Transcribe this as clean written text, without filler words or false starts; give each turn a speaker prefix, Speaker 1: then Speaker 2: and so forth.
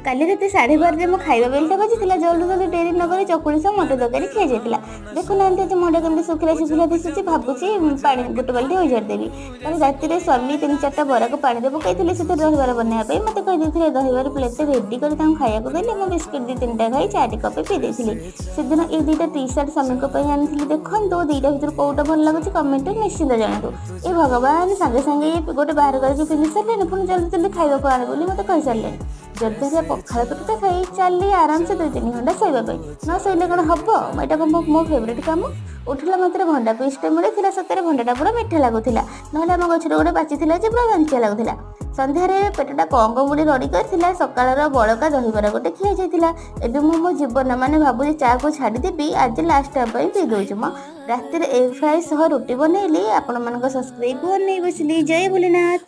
Speaker 1: କାଲି ରାତି 12:30 ମୁଁ ଖାଇବା ବେଲଟା ବାଜିଥିଲା। ଜଲ୍ଦି ଜଲ୍ଦି ଡେରି ନକରି ଚକୁଳି ସହ ମଟର ତରକାରୀ ଖିଆଯାଇଥିଲା। ଦେଖୁନାହାନ୍ତି ଆଜି ମୁହଁଟା କେମିତି ଶୁଖିଲା ଶୁଖିଲା ଦିଶୁଛି। ଭାବୁଛି ପାଣି ଗୋଟେ ବାଲ୍ଟି ହୋଇଝାଡ଼ି ଦେବି। କାଲି ରାତିରେ ସ୍ୱାମୀ 3-4ଟା ବରାକୁ ପାଣିରେ ପକାଇଥିଲେ ସେଥିରେ ଦହିବରା ବନେଇବା ପାଇଁ। ମୋତେ କହିଦେଇଥିଲେ ଦହିବରା ପ୍ଲେଟ୍ରେ ରେଡ଼ି କରି ତାଙ୍କୁ ଖାଇବାକୁ ଦେଲି। ମୁଁ ବିସ୍କିଟ୍ 2-3ଟା ଖାଇ ଚାଟି କପେ ପିଇ ଦେଇଥିଲି। ସେଦିନ ଏଇ 2ଟା ଟି-ସାର୍ଟ ସ୍ୱାମୀଙ୍କ ପାଇଁ ଆଣିଥିଲି। ଦେଖନ୍ତୁ 2ଟା ଭିତରୁ କେଉଁଟା ଭଲ ଲାଗୁଛି କମେଣ୍ଟରେ ନିଶ୍ଚିନ୍ତ ଜଣାନ୍ତୁ। ଏ ଭଗବାନ, ସାଙ୍ଗେ ସାଙ୍ଗେ ଗୋଟେ ବାହାର କରିକି ପିନ୍ଧି ସାରିଲେଣି, ପୁଣି ଜଲ୍ଦି ଜଲ୍ଦି ଖାଇବାକୁ ଆଣେ ବୋଲି ମୋତେ କହିସାରିଲେଣି। ଜଲଦିରେ ପଖାଳ ତୁଟା ଖାଇ ଚାଲି ଆରାମସେ 2-3 ଘଣ୍ଟା ଶୋଇବା ପାଇଁ। ନ ଶୋଇଲେ କ'ଣ ହବ? ଏଇଟା ମୋ ଫେଭରେଟ୍ କାମ। ଉଠିଲା ମାତ୍ରେ ଭଣ୍ଡା ପିସ୍ଟେ ମିଳିଥିଲା। ସତରେ ଭଣ୍ଡାଟା ପୁରା ମିଠା ଲାଗୁଥିଲା। ନହେଲେ ଆମ ଗଛରେ ଗୋଟେ ପାଚିଥିଲା ଯେ ପୁରା ବାଞ୍ଚିଆ ଲାଗୁଥିଲା। ସନ୍ଧ୍ୟାରେ ପେଟଟା କଙ୍ଗ ମୁଡ଼ି ରଡ଼ି କରିଥିଲା। ସକାଳର ବଳକା ଦହିବରା ଗୋଟେ ଖିଆଯାଇଥିଲା। ଏବେ ମୁଁ ମୋ ଜୀବନ ଭାବୁଛି ଚା'କୁ ଛାଡ଼ିଦେବି। ଆଜି ଲାଷ୍ଟ ଟାଇମ୍ ପାଇଁ ପିଇ ଦେଉଛି। ରାତିରେ ଏଗ୍ ଫ୍ରାଏ ସହ ରୁଟି ବନେଇଲି। ଆପଣମାନଙ୍କ ସବସ୍କ୍ରାଇବ୍ ଅନେଇ ବସିଲି। ଜୟ ଭୋଲେନାଥ।